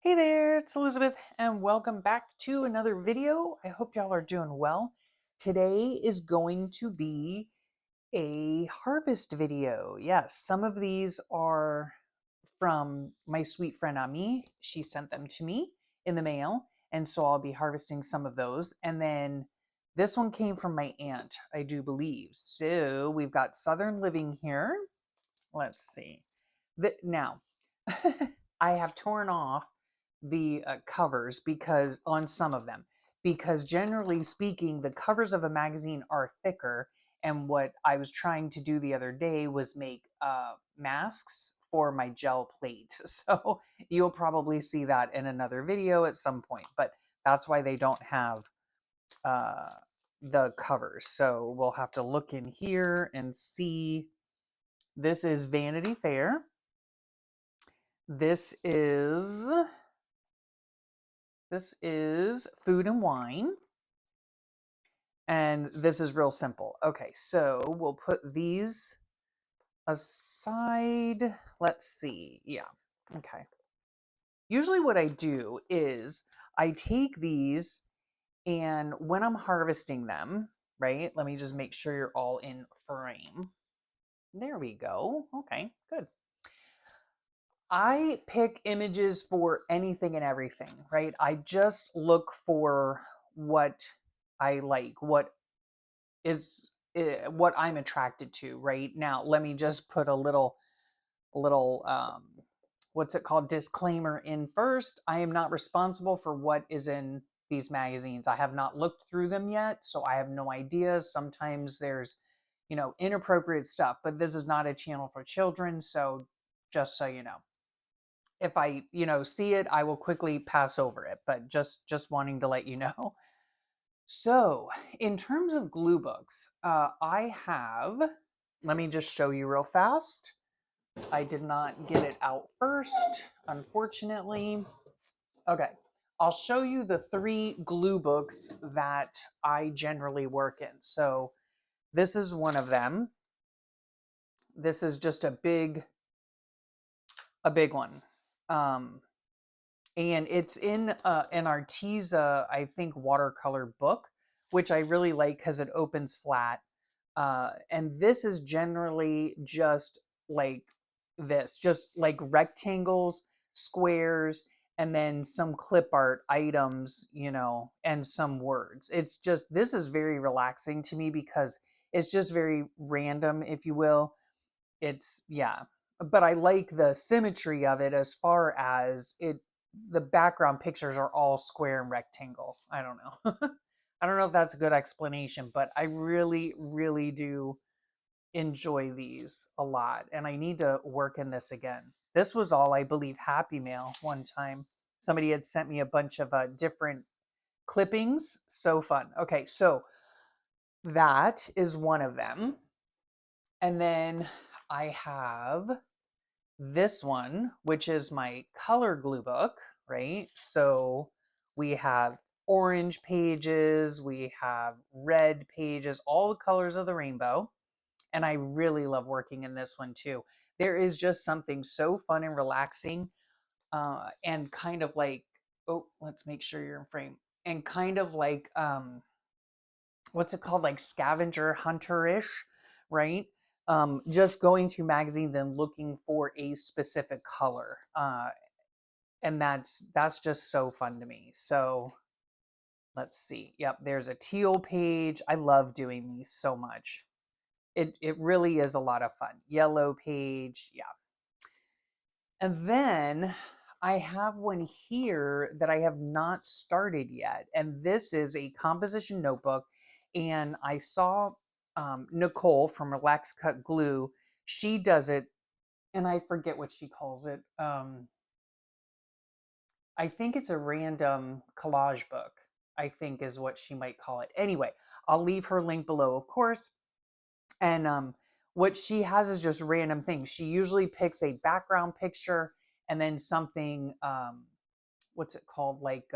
Hey there, it's Elizabeth, and welcome back to another video. I hope y'all are doing well. Today is going to be a harvest video. Yes, some of these are from my sweet friend Ami. She sent them to me in the mail, and so I'll be harvesting some of those. And then this one came from my aunt, I do believe. So we've got Southern Living here. Let's see. Now, I have torn off the covers because on some of them, because generally speaking, the covers of a magazine are thicker. And what I was trying to do the other day was make masks for my gel plate. So you'll probably see that in another video at some point, but that's why they don't have uh, the covers. So we'll have to look in here and see. This is Vanity Fair. This is Food and Wine. And this is real simple. Okay, so we'll put these aside. Let's see. Yeah. Okay. Usually what I do is I take these and when I'm harvesting them, right? Let me just make sure you're all in frame. There we go. Okay, good. I pick images for anything and everything, right? I just look for what I like, is what I'm attracted to right now. Let me just put a little what's it called, disclaimer in first. I am not responsible for what is in these magazines. I have not looked through them yet, so I have no idea. Sometimes there's, inappropriate stuff, but this is not a channel for children, so just so you know. If I, see it, I will quickly pass over it, but just wanting to let you know. So, in terms of glue books, I have, let me just show you real fast. I did not get it out first, unfortunately. Okay, I'll show you the 3 glue books that I generally work in. So, this is one of them. This is just a big one. And it's in an Arteza, I think, watercolor book, which I really like because it opens flat. And this is generally just like this, just like rectangles, squares, and then some clip art items, and some words. It's just, this is very relaxing to me because it's just very random, if you will. It's, yeah. But I like the symmetry of it as far as the background pictures are all square and rectangle. I don't know. I don't know if that's a good explanation, but I really, really do enjoy these a lot. And I need to work in this again. This was all, I believe, Happy Mail one time. Somebody had sent me a bunch of different clippings. So fun. Okay, so that is one of them. And then I have this one, which is my color glue book, right? So we have orange pages, we have red pages, all the colors of the rainbow. And I really love working in this one too. There is just something so fun and relaxing, and kind of like, oh, let's make sure you're in frame. And kind of like, what's it called? Like scavenger hunter-ish, right? Just going through magazines and looking for a specific color. And that's just so fun to me. So let's see. Yep, there's a teal page. I love doing these so much. It really is a lot of fun. Yellow page, yeah. And then I have one here that I have not started yet. And this is a composition notebook. And I saw Nicole from Relax Cut Glue. She does it, and I forget what she calls it. I think it's a random collage book, I think is what she might call it. Anyway, I'll leave her link below, of course. And what she has is just random things. She usually picks a background picture and then something, what's it called? Like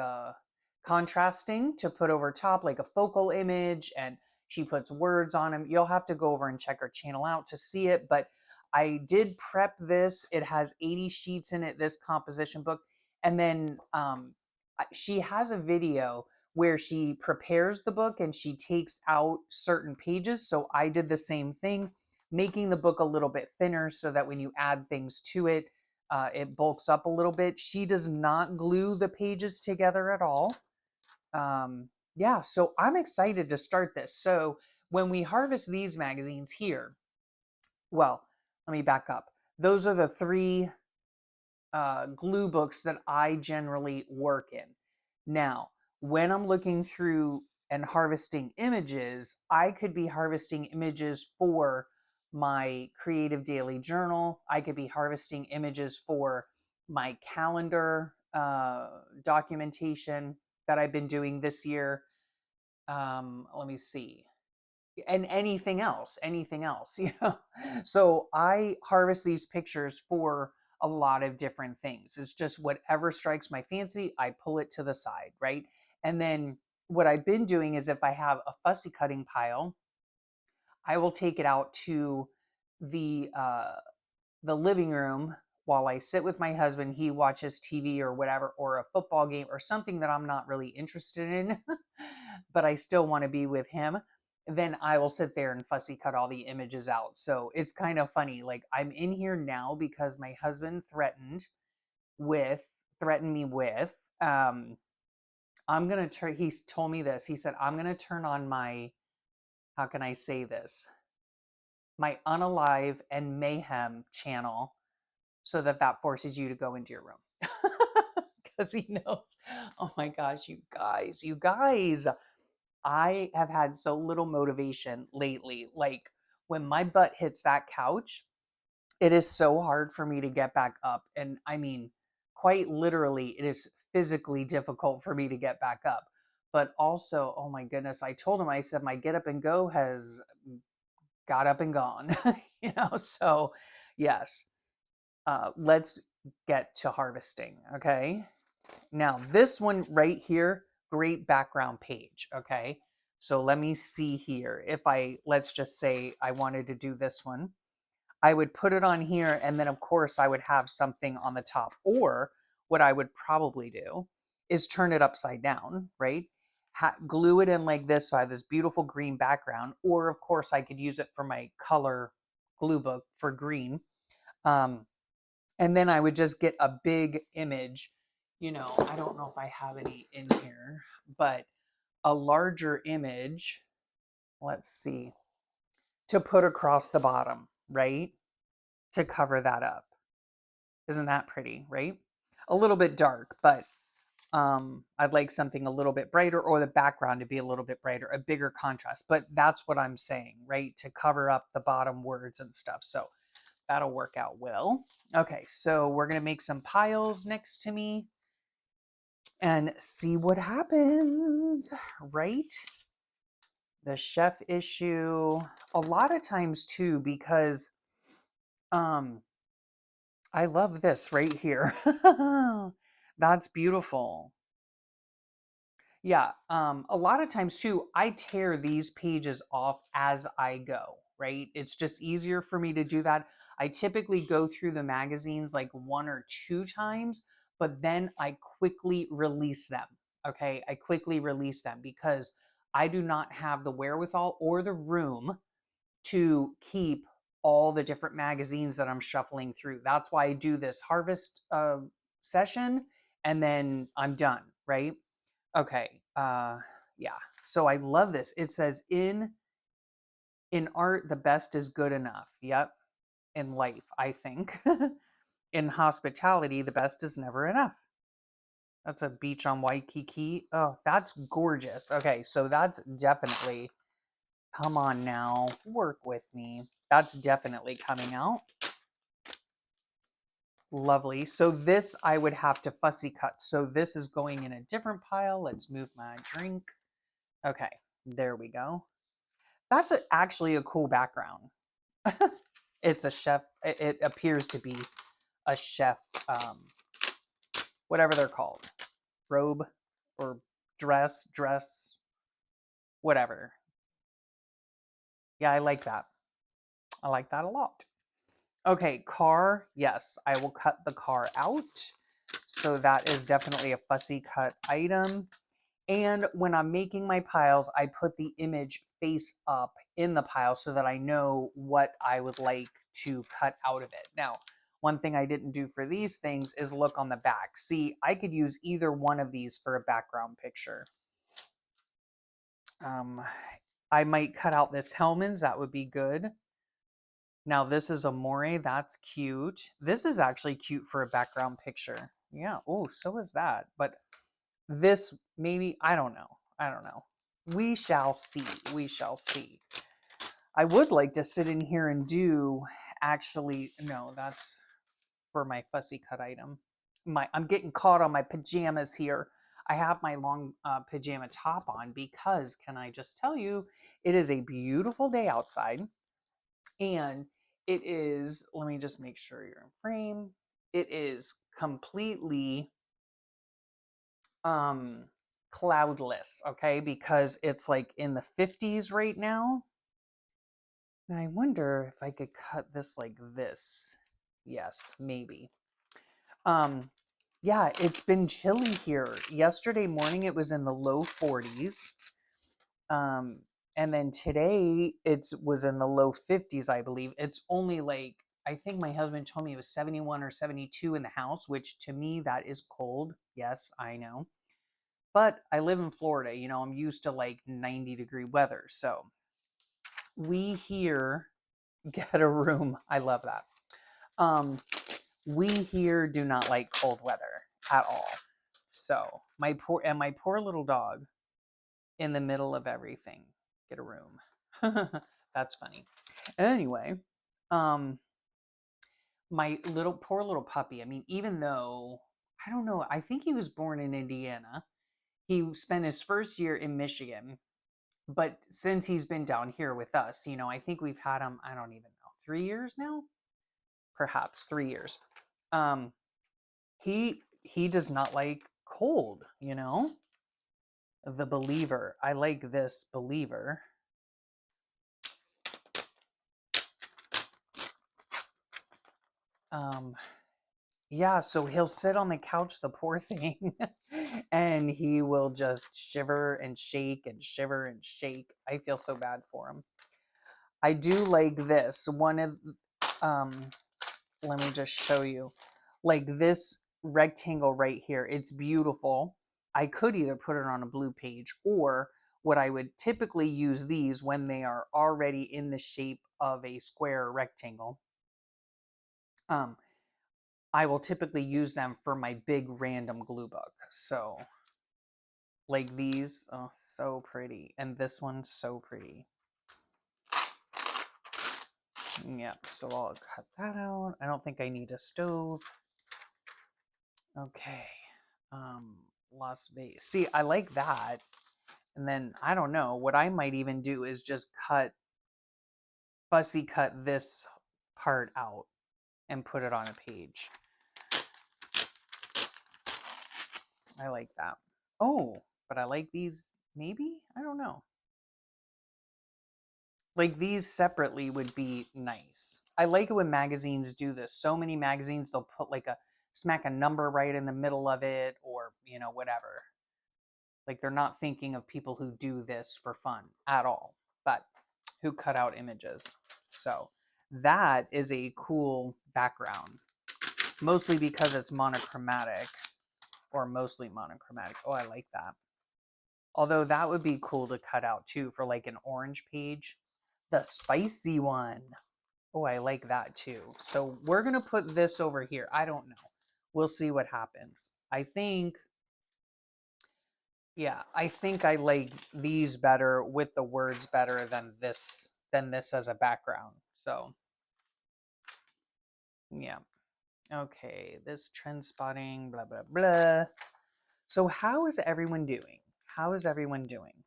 contrasting to put over top, like a focal image, and she puts words on them. You'll have to go over and check her channel out to see it. But I did prep this. It has 80 sheets in it, this composition book. And then she has a video where she prepares the book and she takes out certain pages. So I did the same thing, making the book a little bit thinner so that when you add things to it, it bulks up a little bit. She does not glue the pages together at all. Yeah, so I'm excited to start this. So when we harvest these magazines here, well, let me back up. Those are the three glue books that I generally work in. Now, when I'm looking through and harvesting images, I could be harvesting images for my creative daily journal. I could be harvesting images for my calendar documentation that I've been doing this year. Let me see, and anything else, so I harvest these pictures for a lot of different things. It's just whatever strikes my fancy, I pull it to the side, right? And then what I've been doing is if I have a fussy cutting pile, I will take it out to the uh the living room while I sit with my husband. He watches TV or whatever, or a football game or something that I'm not really interested in, but I still want to be with him. Then I will sit there and fussy cut all the images out. So it's kind of funny. Like I'm in here now because my husband with threatened me with I'm gonna turn he's told me this. He said, I'm gonna turn on my, how can I say this? My Unalive and Mayhem channel so that that forces you to go into your room. Because he knows, oh my gosh, you guys, I have had so little motivation lately. Like when my butt hits that couch, it is so hard for me to get back up. And I mean, quite literally, it is physically difficult for me to get back up. But also, oh my goodness, I told him, I said, my get up and go has got up and gone, so yes, let's get to harvesting. Okay. Now, this one right here, great background page. Okay. So let me see here. If let's just say I wanted to do this one, I would put it on here. And then, of course, I would have something on the top. Or what I would probably do is turn it upside down, right? Glue it in like this. So I have this beautiful green background. Or, of course, I could use it for my color glue book for green. Um, and then I would just get a big image. I don't know if I have any in here, but a larger image, let's see, to put across the bottom, right? To cover that up. Isn't that pretty, right? A little bit dark, but I'd like something a little bit brighter, or the background to be a little bit brighter, a bigger contrast. But that's what I'm saying, right? To cover up the bottom words and stuff. So that'll work out well. Okay, so we're going to make some piles next to me and see what happens, right? The chef issue. A lot of times too, because I love this right here. That's beautiful. Yeah, a lot of times too, I tear these pages off as I go, right? It's just easier for me to do that. I typically go through the magazines like one or two times, but then I quickly release them. Okay, I quickly release them because I do not have the wherewithal or the room to keep all the different magazines that I'm shuffling through. That's why I do this harvest session and then I'm done, right? Okay. Yeah. So I love this. It says in art the best is good enough. Yep. In life, I think. In hospitality, the best is never enough. That's a beach on Waikiki. Oh, that's gorgeous. Okay, so that's definitely, come on now, work with me. That's definitely coming out. Lovely. So this I would have to fussy cut. So this is going in a different pile. Let's move my drink. Okay, there we go. That's actually a cool background. It's a chef. It appears to be a chef, whatever they're called, robe or dress, whatever. Yeah, I like that. I like that a lot. Okay, car. Yes, I will cut the car out. So that is definitely a fussy cut item. And when I'm making my piles, I put the image face up in the pile so that I know what I would like to cut out of it. Now, one thing I didn't do for these things is look on the back. See, I could use either one of these for a background picture. I might cut out this Hellman's. That would be good. Now, this is a Moray. That's cute. This is actually cute for a background picture. Yeah. Oh, so is that. But this maybe, I don't know. I don't know. We shall see. We shall see. I would like to sit in here and do, actually, no, that's for my fussy cut item. I'm getting caught on my pajamas here. I have my long pajama top on because, can I just tell you, it is a beautiful day outside. And it is, let me just make sure you're in frame. It is completely cloudless, okay? Because it's like in the 50s right now. And I wonder if I could cut this like this. Yes, maybe. Yeah, it's been chilly here. Yesterday morning it was in the low 40s. And then today it was in the low 50s, I believe. It's only like, I think my husband told me it was 71 or 72 in the house, which to me that is cold. Yes, I know. But I live in Florida, you know, I'm used to like 90-degree weather. So we here get a room. I love that. We here do not like cold weather at all. So my poor little dog in the middle of everything. Get a room. That's funny. Anyway, my poor little puppy. I mean, even though I don't know, I think he was born in Indiana. He spent his first year in Michigan, but since he's been down here with us, you know, I think we've had him, I don't even know, 3 years now? Perhaps 3 years. He does not like cold, you know? The Believer. I like this Believer. Yeah, so he'll sit on the couch, the poor thing, and he will just shiver and shake and shiver and shake. I feel so bad for him. I do like this. One of, let me just show you. Like this rectangle right here. It's beautiful. I could either put it on a blue page, or what I would typically use these when they are already in the shape of a square rectangle. I will typically use them for my big random glue book. So like these, oh, so pretty. And this one's so pretty. Yep, so I'll cut that out. I don't think I need a stove. Okay. Las Vegas. See, I like that. And then I don't know, what I might even do is just fussy cut this part out and put it on a page. I like that. Oh, but I like these, maybe? I don't know. Like these separately would be nice. I like it when magazines do this. So many magazines, they'll put like smack a number right in the middle of it, or, you know, whatever. Like they're not thinking of people who do this for fun at all, but who cut out images. So that is a cool background, mostly because it's monochromatic, or mostly monochromatic. Oh, I like that. Although that would be cool to cut out too for like an orange page. The spicy one. Oh, I like that too. So we're going to put this over here. I don't know. We'll see what happens. I think, yeah, I think I like these better with the words better than this as a background. So, yeah. Okay, this trend spotting, blah, blah, blah. So how is everyone doing? How is everyone doing?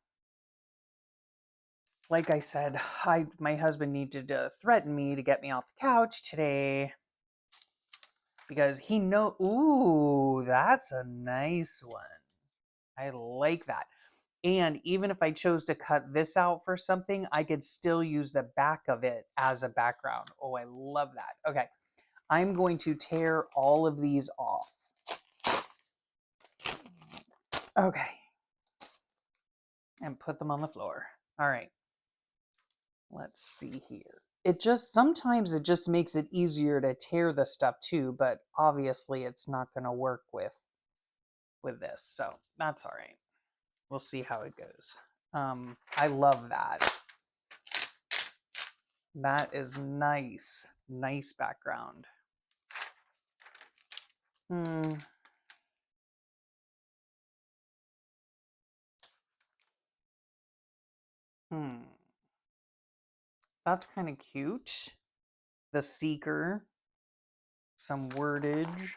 Like I said, my husband needed to threaten me to get me off the couch today because he ooh, that's a nice one. I like that. And even if I chose to cut this out for something, I could still use the back of it as a background. Oh, I love that. Okay, I'm going to tear all of these off. Okay. And put them on the floor. All right. Let's see here. Sometimes it just makes it easier to tear the stuff too, but obviously it's not going to work with this. So that's all right. We'll see how it goes. I love that. That is nice. Nice background. Hmm. Hmm. That's kind of cute. The Seeker. Some wordage.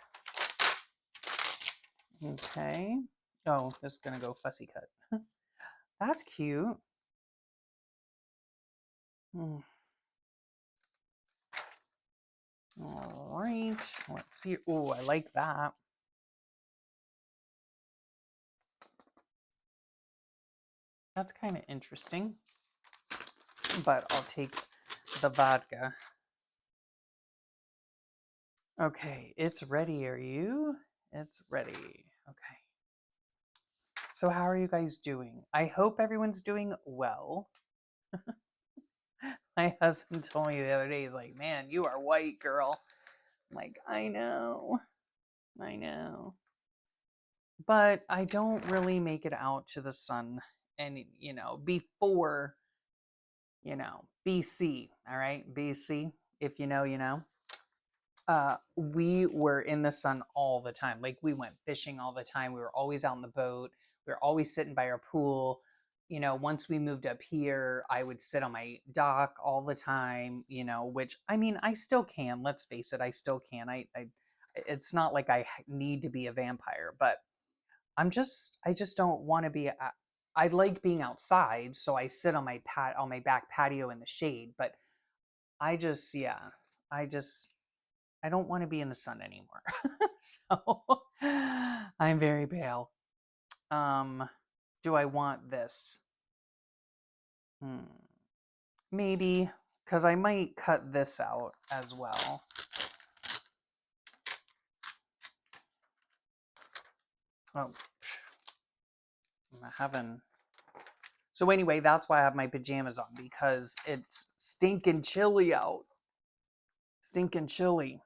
Okay. Oh, this is going to go fussy cut. That's cute. Hmm. All right. Let's see. Oh, I like that. That's kind of interesting. But I'll take the vodka. Okay, it's ready. Are you? It's ready. Okay. So how are you guys doing? I hope everyone's doing well. My husband told me the other day, he's like, man, you are white, girl. I'm like, I know. I know. But I don't really make it out to the sun and, before, BC, all right? BC, if you know, you know. We were in the sun all the time. Like we went fishing all the time. We were always out in the boat. We were always sitting by our pool. Once we moved up here, I would sit on my dock all the time, which I mean, I still can. Let's face it, I still can. It's not like I need to be a vampire, but I just don't want to be. I like being outside, so I sit on on my back patio in the shade. But yeah, I just I don't want to be in the sun anymore. So I'm very pale. Um, do I want this? Hmm, maybe, because I might cut this out as well. Oh, I'm having. So anyway, that's why I have my pajamas on, because it's stinking chilly out. Stinking chilly.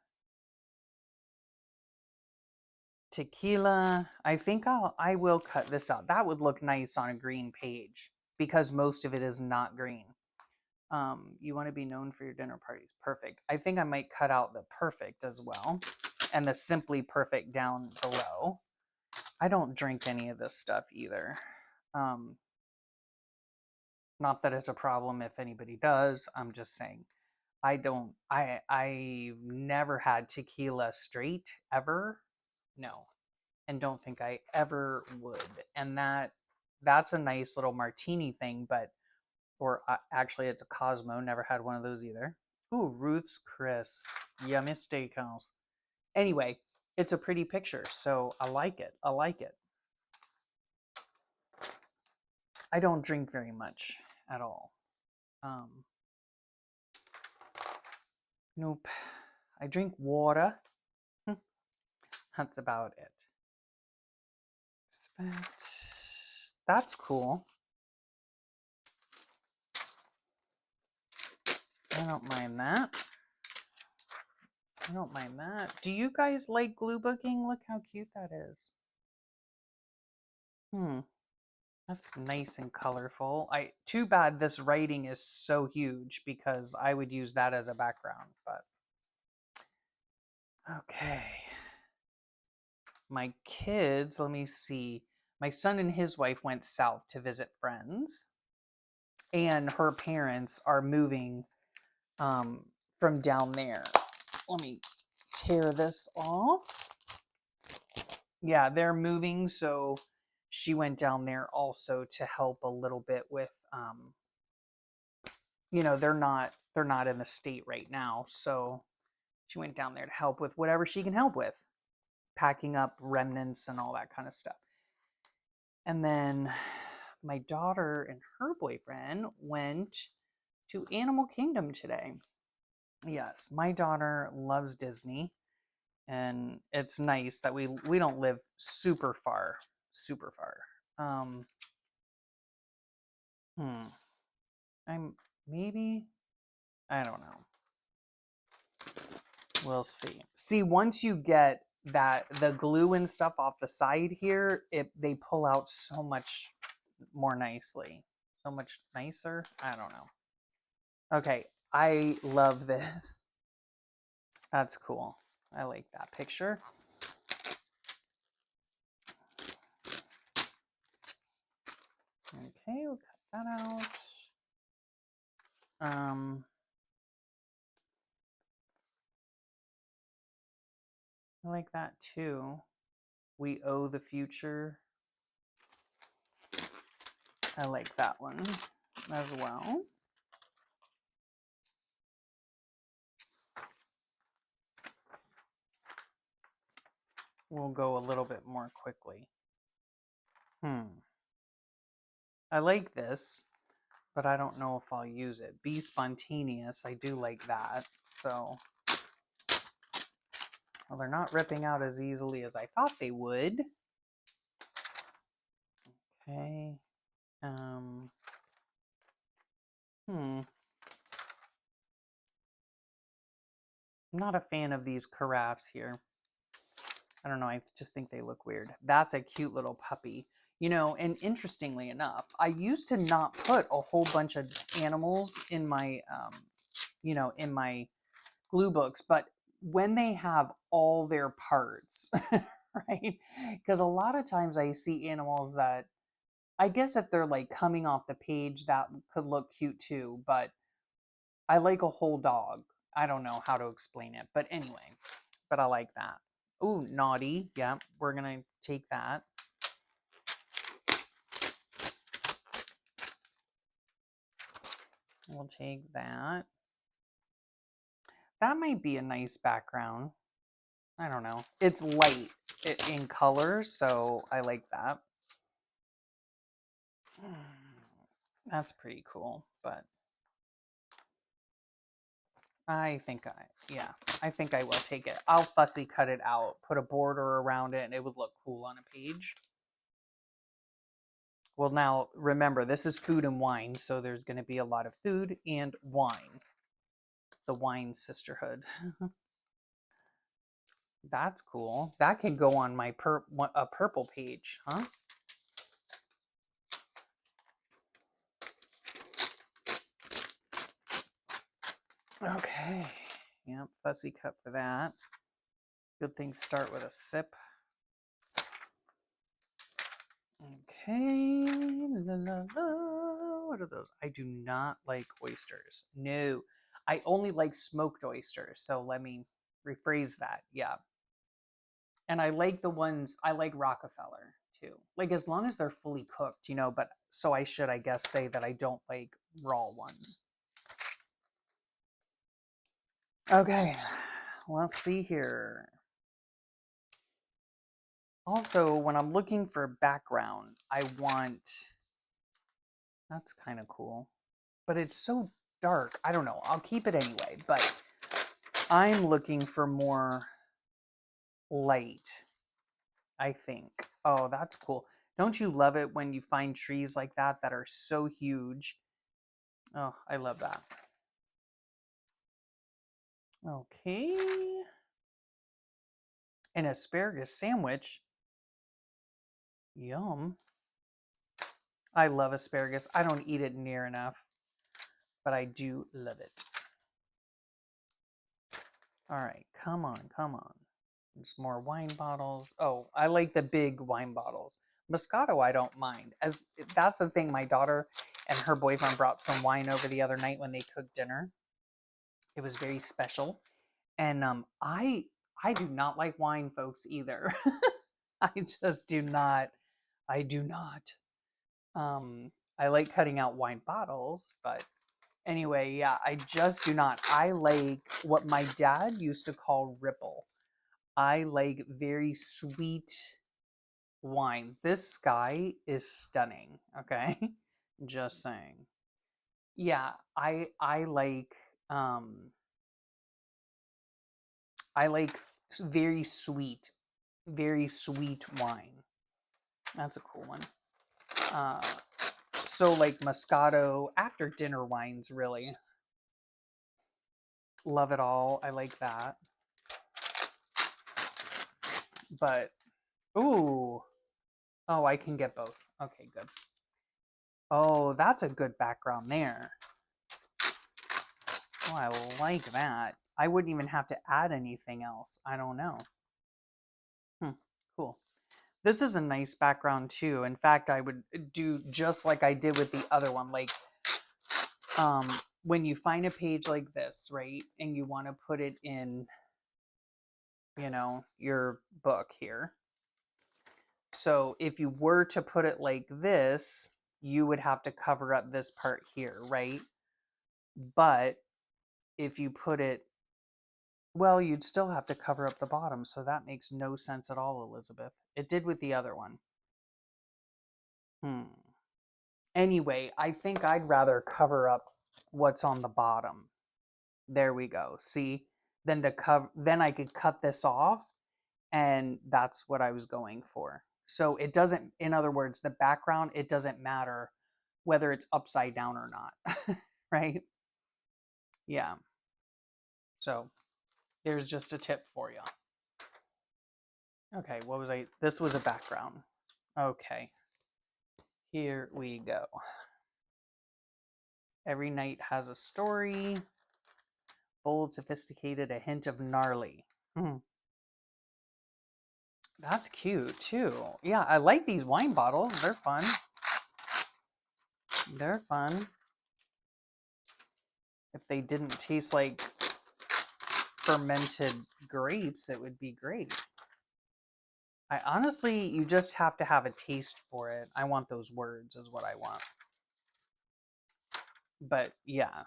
Tequila. I think I will cut this out. That would look nice on a green page because most of it is not green. You want to be known for your dinner parties. Perfect. I think I might cut out the perfect as well and the simply perfect down below. I don't drink any of this stuff either. Not that it's a problem if anybody does. I'm just saying I don't. I've never had tequila straight ever. No, and don't think I ever would. And that's a nice little martini thing, but or actually it's a Cosmo. Never had one of those either. Ooh, Ruth's Chris, yummy steakhouse. Anyway, it's a pretty picture, so I like it. I like it. I don't drink very much at all. Um, nope. I drink water. That's about it. That's cool. I don't mind that. I don't mind that. Do you guys like glue booking? Look how cute that is. That's nice and colorful. Too bad this writing is so huge because I would use that as a background, but okay. My kids, let me see. My son and his wife went south to visit friends, and her parents are moving from down there. Let me tear this off. Yeah, they're moving, so she went down there also to help a little bit with they're not in the state right now, so she went down there to help with whatever she can help with, packing up remnants and all that kind of stuff. And then my daughter and her boyfriend went to Animal Kingdom today. Yes, my daughter loves Disney, and it's nice that we don't live super far. super far. I'm maybe, I don't know. We'll see. See, once you get that the glue and stuff off the side here, they pull out so much more nicely. So much nicer. I don't know. Okay, I love this. That's cool. I like that picture. Okay, we'll cut that out. I like that too. We owe the future. I like that one as well. We'll go a little bit more quickly. I like this, but I don't know if I'll use it. Be spontaneous. I do like that. So, well, they're not ripping out as easily as I thought they would. Okay. I'm not a fan of these carafes here. I don't know. I just think they look weird. That's a cute little puppy. You know, and interestingly enough, I used to not put a whole bunch of animals in my, in my glue books, but when they have all their parts, right? Because a lot of times I see animals that, I guess if they're like coming off the page, that could look cute too, but I like a whole dog. I don't know how to explain it, but anyway, but I like that. Ooh, naughty. Yeah, we're going to take that. We'll take that. That might be a nice background. I don't know. It's light in color, so I like that. That's pretty cool, but I think I will take it. I'll fussy cut it out, put a border around it, and it would look cool on a page. Well, now remember, this is food and wine, so there's going to be a lot of food and wine. The wine sisterhood. That's cool. That can go on my purple page, huh? Okay. Yep, fussy cut for that. Good things start with a sip. Okay. La, la, la. What are those? I do not like oysters. No. I only like smoked oysters. So let me rephrase that. Yeah. And I like the ones, I like Rockefeller too. Like as long as they're fully cooked, but so I should, I guess, say that I don't like raw ones. Okay. Let's see here. Also, when I'm looking for background, I want, that's kind of cool, but it's so dark. I don't know. I'll keep it anyway, but I'm looking for more light, I think. Oh, that's cool. Don't you love it when you find trees like that that are so huge? Oh, I love that. Okay. An asparagus sandwich. Yum. I love asparagus. I don't eat it near enough, but I do love it. All right, come on, come on. There's more wine bottles. Oh, I like the big wine bottles. Moscato, I don't mind. As that's the thing, my daughter and her boyfriend brought some wine over the other night when they cooked dinner. It was very special. And I do not like wine, folks, either. I just do not. I do not. I like cutting out wine bottles, but anyway, yeah, I just do not. I like what my dad used to call ripple. I like very sweet wines. This sky is stunning, okay? Just saying. Yeah, um I like very sweet wine. That's a cool one. Uh, so like Moscato after dinner wines, really. Love it all. I like that. But, ooh. Oh, I can get both. Okay, good. Oh, that's a good background there. Oh, I like that. I wouldn't even have to add anything else. I don't know. Cool. This is a nice background too. In fact, I would do just like I did with the other one. Like, um, when you find a page like this, right, and you want to put it in, your book here. So if you were to put it like this, you would have to cover up this part here, right? But if you put it, well, you'd still have to cover up the bottom. So that makes no sense at all, Elizabeth. It did with the other one. Anyway, I think I'd rather cover up what's on the bottom. There we go. See? Then I could cut this off, and that's what I was going for. So it doesn't, in other words, the background, it doesn't matter whether it's upside down or not. Right? Yeah. So there's just a tip for you. Okay, what was I? This was a background. Okay. Here we go. Every night has a story. Bold, sophisticated, a hint of gnarly. That's cute too. Yeah, I like these wine bottles. They're fun. They're fun. If they didn't taste like fermented grapes, it would be great. I honestly, you just have to have a taste for it. I want those words is what I want. But yeah,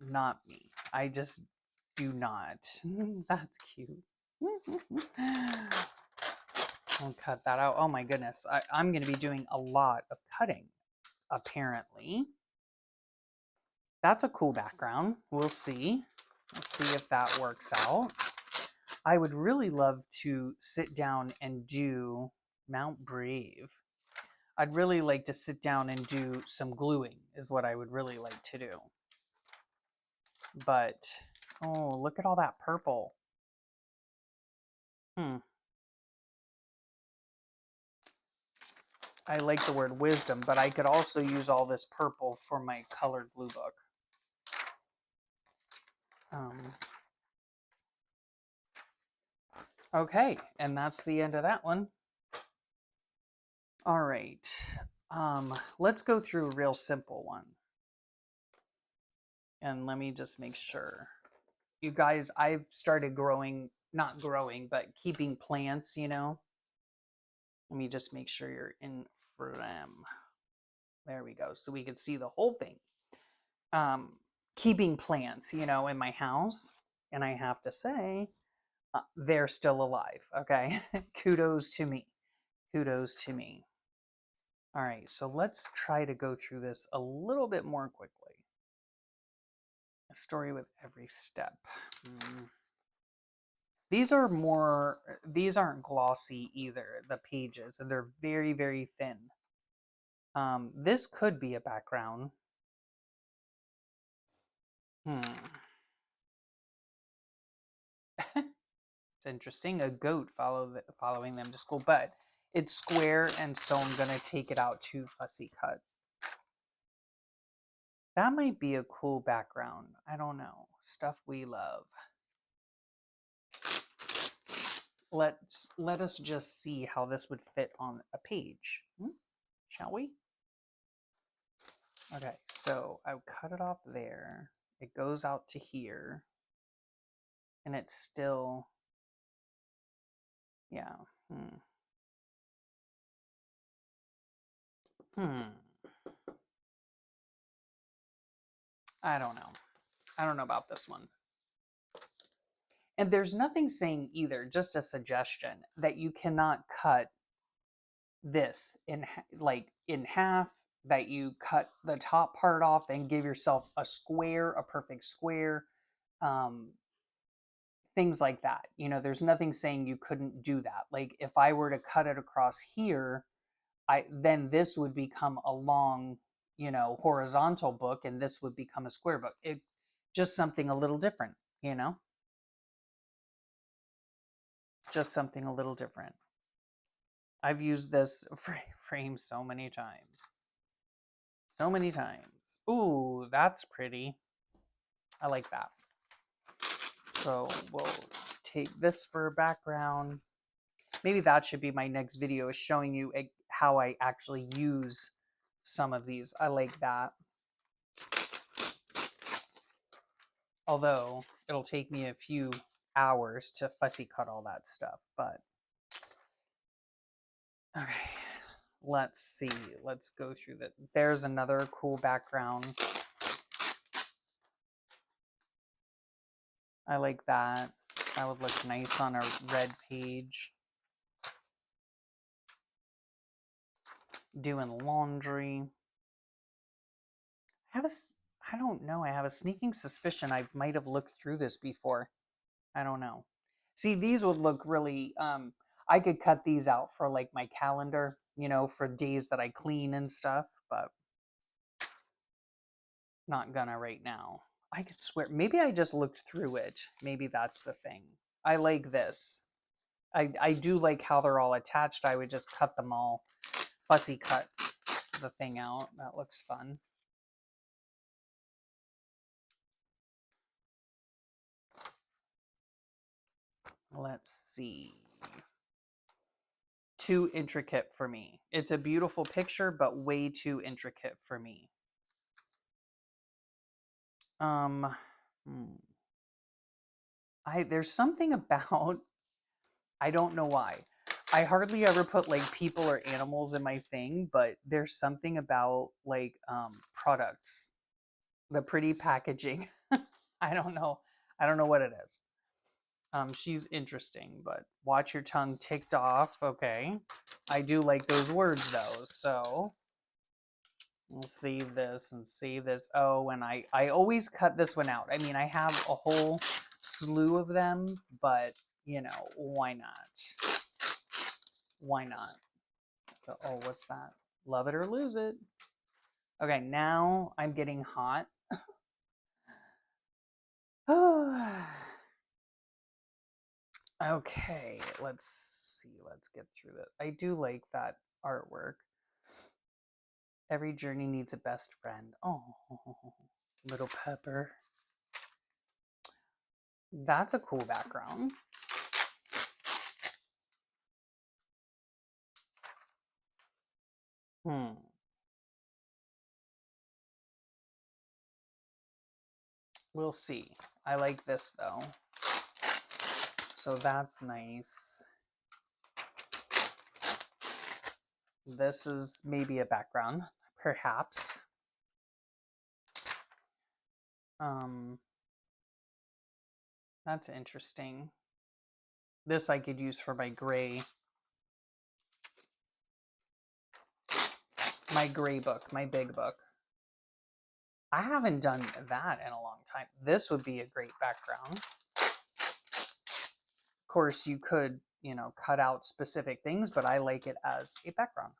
not me. I just do not. That's cute. I'll cut that out. Oh my goodness. I'm going to be doing a lot of cutting, apparently. That's a cool background. We'll see. Let's see if that works out. I would really love to sit down and do Mount Brave. I'd really like to sit down and do some gluing is what I would really like to do. But, oh, look at all that purple. I like the word wisdom, but I could also use all this purple for my colored glue book. Okay, and that's the end of that one. All right, let's go through a real simple one. And let me just make sure. You guys, I've started not growing, but keeping plants, Let me just make sure you're in frame. There we go. So we can see the whole thing. Keeping plants, in my house. And I have to say, they're still alive. Okay. Kudos to me. Kudos to me. All right. So let's try to go through this a little bit more quickly. A story with every step. These aren't glossy either, the pages, and they're very, very thin. This could be a background. It's interesting. A goat following them to school, but it's square, and so I'm going to take it out to fussy cut. That might be a cool background. I don't know. Stuff we love. Let us just see how this would fit on a page. Shall we? Okay, so I cut it off there. It goes out to here. And it's still, yeah. I don't know. I don't know about this one. And there's nothing saying either, just a suggestion, that you cannot cut this in half, that you cut the top part off and give yourself a perfect square. things like that. You know, there's nothing saying you couldn't do that. Like if I were to cut it across here, then this would become a long, you know, horizontal book, and this would become a square book. It just something a little different, you know, just something a little different. I've used this frame so many times. So many times. Ooh, that's pretty. I like that. So we'll take this for a background. Maybe that should be my next video, is showing you how I actually use some of these. I like that. Although it'll take me a few hours to fussy cut all that stuff, but okay. Let's see. Let's go through that. There's another cool background. I like that. That would look nice on a red page. Doing laundry. I don't know. I have a sneaking suspicion I might have looked through this before. I don't know. See, these would look really, I could cut these out for like my calendar, you know, for days that I clean and stuff, but not gonna right now. I could swear, maybe I just looked through it. Maybe that's the thing. I like this. I do like how they're all attached. I would just cut them all, fussy cut the thing out. That looks fun. Let's see. Too intricate for me. It's a beautiful picture, but way too intricate for me. There's something about, I don't know why. I hardly ever put like people or animals in my thing, but there's something about like products, the pretty packaging. I don't know. I don't know what it is. She's interesting, but watch your tongue ticked off. Okay. I do like those words though, so we'll save this and save this. Oh, and I always cut this one out. I mean, I have a whole slew of them, but you know, why not? Why not? So, oh, what's that? Love it or lose it. Okay, now I'm getting hot. Okay, let's see. Let's get through this. I do like that artwork. Every journey needs a best friend. Oh, little pepper. That's a cool background. We'll see. I like this though. So that's nice. This is maybe a background, perhaps. That's interesting. This I could use for my gray book, my big book. I haven't done that in a long time. This would be a great background. Of course, you could, you know, cut out specific things, but I like it as a background.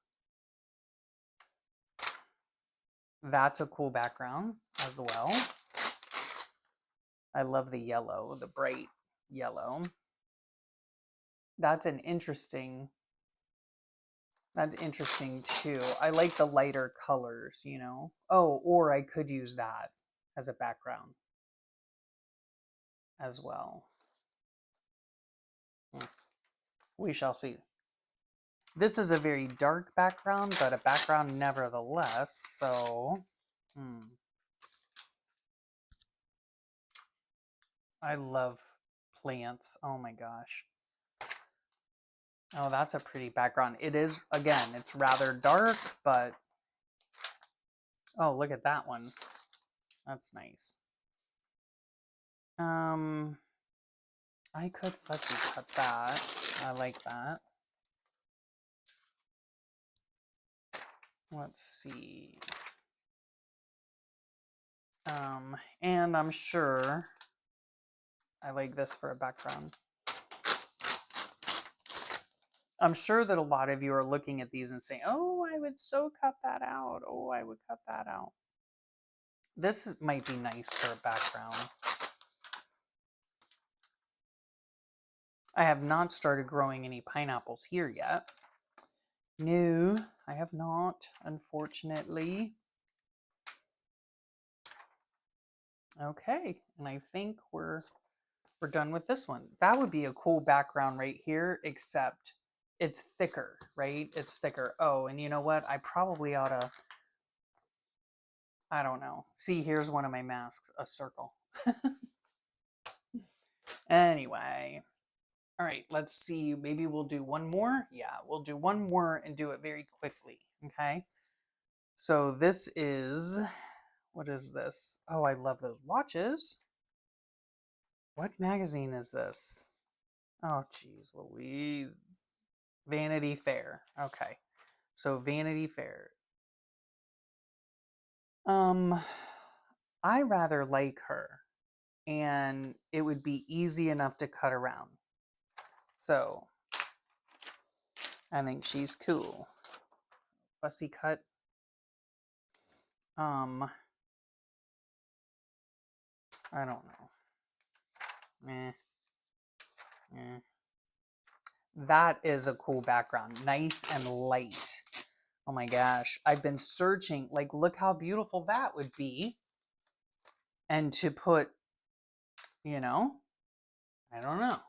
That's a cool background as well. I love the yellow, the bright yellow. That's interesting too. I like the lighter colors, you know. Oh, or I could use that as a background as well. We shall see. This is a very dark background, but a background nevertheless, so I love plants. Oh my gosh. Oh, that's a pretty background. It is, again, it's rather dark, but oh, look at that one. That's nice. I could fussy cut that. I like that. Let's see. And I'm sure I like this for a background. I'm sure that a lot of you are looking at these and saying, oh, I would so cut that out. Oh, I would cut that out. This might be nice for a background. I have not started growing any pineapples here yet. No, I have not, unfortunately. Okay, and I think we're done with this one. That would be a cool background right here, except it's thicker, right? It's thicker. Oh, and you know what? I probably ought to, I don't know. See, here's one of my masks, a circle. Anyway, all right, let's see. Maybe we'll do one more. Yeah, we'll do one more and do it very quickly, okay? So this is, what is this? Oh, I love those watches. What magazine is this? Oh, geez, Louise. Vanity Fair. Okay. So Vanity Fair. I rather like her, and it would be easy enough to cut around. So I think she's cool. Fussy cut. I don't know. Eh. That is a cool background. Nice and light. Oh my gosh. I've been searching. Like, look how beautiful that would be. And to put, you know, I don't know,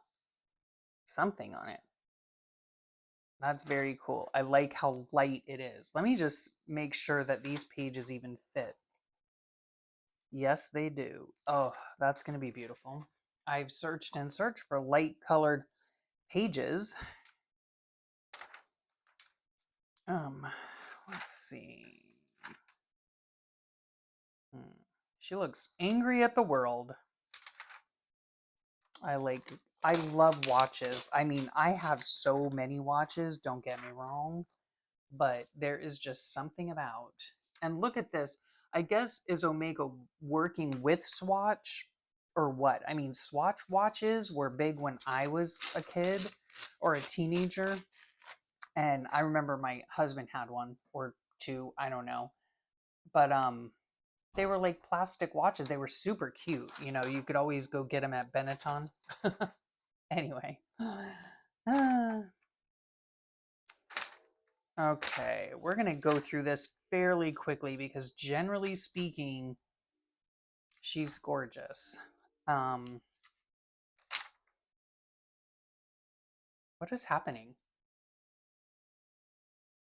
something on it. That's very cool. I like how light it is. Let me just make sure that these pages even fit. Yes, they do. Oh, that's going to be beautiful. I've searched and searched for light colored pages. Let's see. She looks angry at the world. I love watches. I mean, I have so many watches, don't get me wrong, but there is just something about. And look at this. I guess, is Omega working with Swatch or what? I mean, Swatch watches were big when I was a kid or a teenager. And I remember my husband had one or two, I don't know. But they were like plastic watches. They were super cute. You know, you could always go get them at Benetton. Anyway. Okay, we're going to go through this fairly quickly because generally speaking, she's gorgeous. What is happening?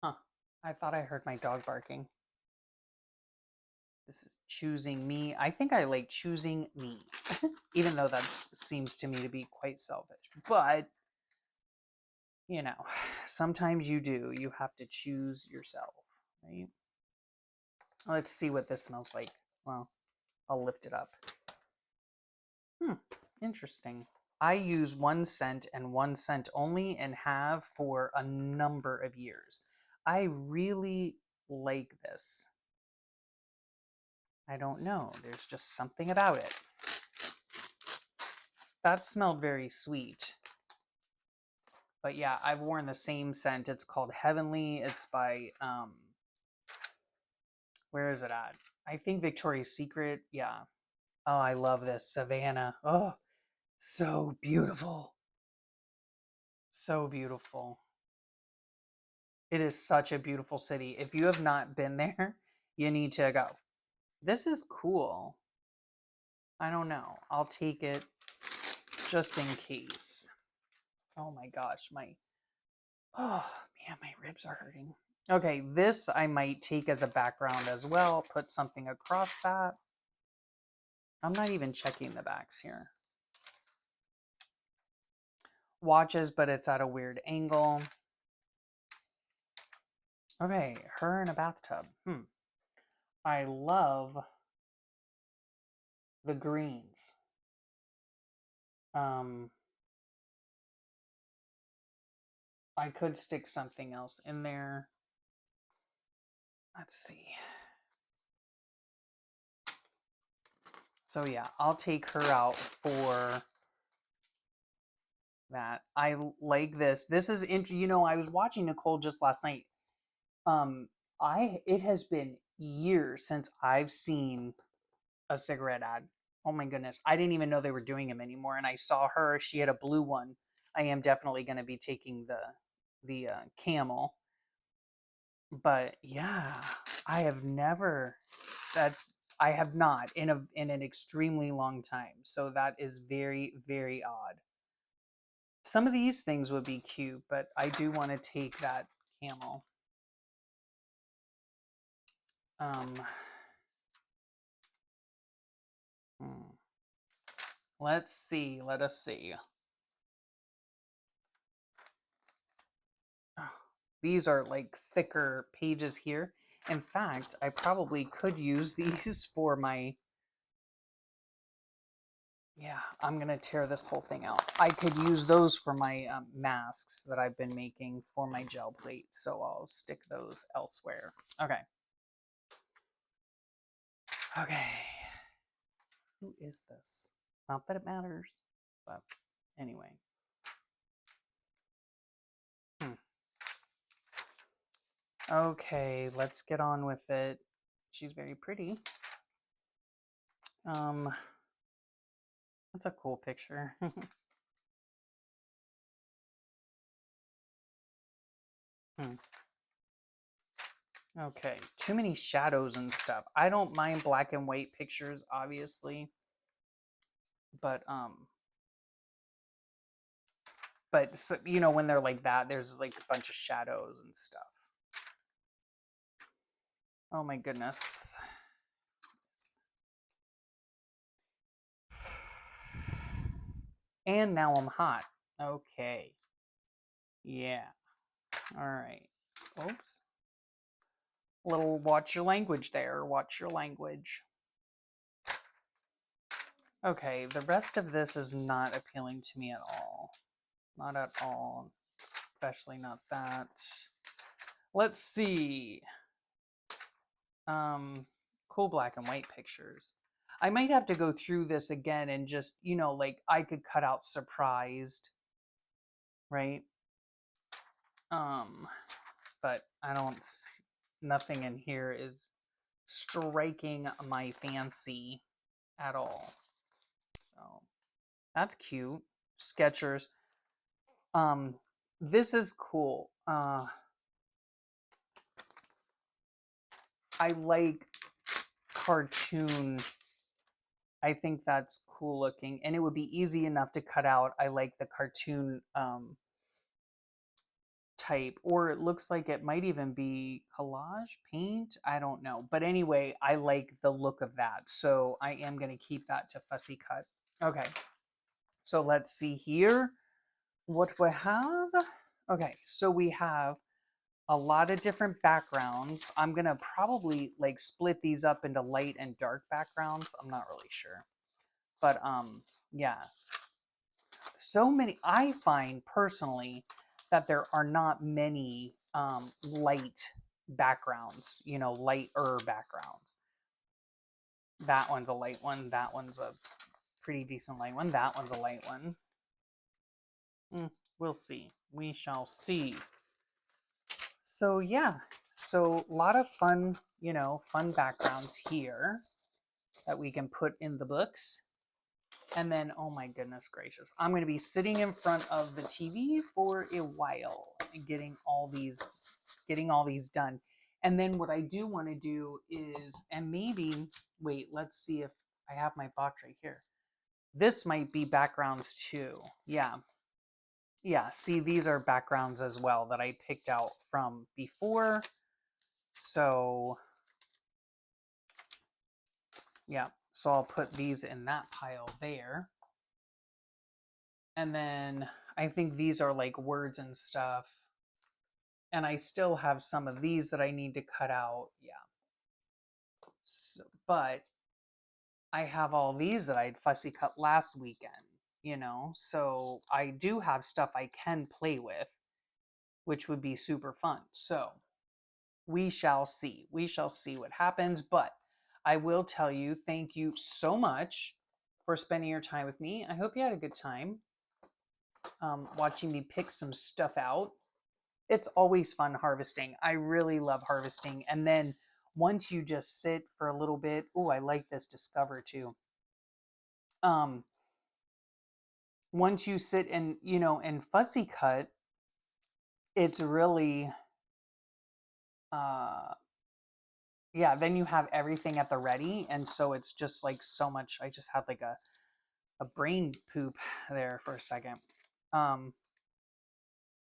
Huh. I thought I heard my dog barking. This is choosing me. I think I like choosing me, even though that seems to me to be quite selfish. But, you know, sometimes you do. You have to choose yourself, right? Let's see what this smells like. Well, I'll lift it up. Interesting. I use 1 scent and 1 scent only and have for a number of years. I really like this. I don't know. There's just something about it. That smelled very sweet. But yeah, I've worn the same scent. It's called Heavenly. It's by, where is it at? I think Victoria's Secret. Yeah. Oh, I love this. Savannah. Oh, so beautiful. So beautiful. It is such a beautiful city. If you have not been there, you need to go. This is cool. I don't know. I'll take it just in case. Oh my gosh, oh man, my ribs are hurting. Okay, this I might take as a background as well. Put something across that. I'm not even checking the backs here. Watches, but it's at a weird angle. Okay, her in a bathtub. I love the greens. I could stick something else in there. Let's see. So yeah, I'll take her out for that. I like this. This is you know, I was watching Nicole just last night. Um, it has been years since I've seen a cigarette ad. Oh my goodness. I didn't even know they were doing them anymore. And I saw her, she had a blue one. I am definitely going to be taking the camel. But yeah, I have never that's I have not in an extremely long time. So that is very, very odd. Some of these things would be cute, but I do want to take that camel. Um, hmm. Let's see. Let us see. Oh, these are like thicker pages here. In fact, I probably could use these for my, yeah, I'm going to tear this whole thing out. I could use those for my masks that I've been making for my gel plate. So I'll stick those elsewhere. Okay. Okay. Who is this? Not that it matters, but anyway. Okay, let's get on with it. She's very pretty. That's a cool picture. Okay, too many shadows and stuff. I don't mind black and white pictures, obviously, but so, you know, when they're like that, there's like a bunch of shadows and stuff. Oh my goodness. And now I'm hot. Okay. Yeah. All right. Oops. Little watch your language there. Watch your language. Okay, the rest of this is not appealing to me at all. Not at all. Especially not that. Let's see. Cool black and white pictures. I might have to go through this again and just, you know, like I could cut out surprised, right? But I don't, nothing in here is striking my fancy at all. So that's cute. Sketchers. This is cool. I like cartoon. I think that's cool looking, and it would be easy enough to cut out. I like the cartoon type, or it looks like it might even be collage paint. I don't know, but anyway, I like the look of that, so I am going to keep that to fussy cut. Okay, so let's see here what we have. Okay, so we have a lot of different backgrounds. I'm going to probably like split these up into light and dark backgrounds. I'm not really sure. But yeah. So many, I find personally that there are not many light backgrounds, you know, lighter backgrounds. That one's a light one. That one's a pretty decent light one. That one's a light one. We'll see. We shall see. So yeah, so a lot of fun, you know, fun backgrounds here that we can put in the books. And then, oh my goodness gracious, I'm going to be sitting in front of the TV for a while and getting all these done. And then what I do want to do is, and maybe, wait, let's see if I have my box right here. This might be backgrounds too. Yeah. Yeah, see, these are backgrounds as well that I picked out from before. So, yeah, so I'll put these in that pile there. And then I think these are like words and stuff. And I still have some of these that I need to cut out. Yeah. So, but I have all these that I'd fussy cut last weekend, you know? So I do have stuff I can play with, which would be super fun. So we shall see. We shall see what happens. But I will tell you, thank you so much for spending your time with me. I hope you had a good time. watching me pick some stuff out. It's always fun harvesting. I really love harvesting. And then once you just sit for a little bit, oh, I like this Discover too. Um, Once you sit and, and fussy cut, it's really, uh, yeah, then you have everything at the ready. And so it's just like so much. I just had like a brain poop there for a second. Um,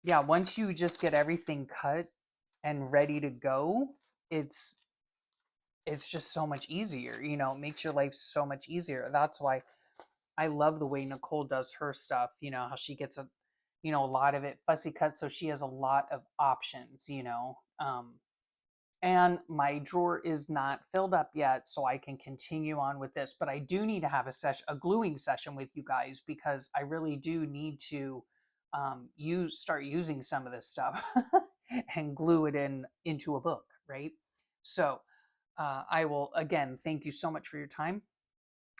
yeah, once you just get everything cut and ready to go, it's it's just so much easier. It makes your life so much easier. That's why I love the way Nicole does her stuff, how she gets a lot of it fussy cut, so she has a lot of options. And my drawer is not filled up yet, so I can continue on with this. But I do need to have a gluing session with you guys, because I really do need to start using some of this stuff and glue it into a book, right? So I will again thank you so much for your time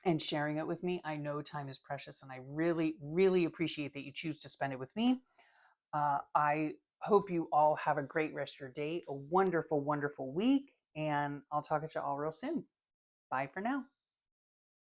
and sharing it with me. I know time is precious, and I really, really appreciate that you choose to spend it with me. I hope you all have a great rest of your day, a wonderful, wonderful week, and I'll talk to you all real soon. Bye for now.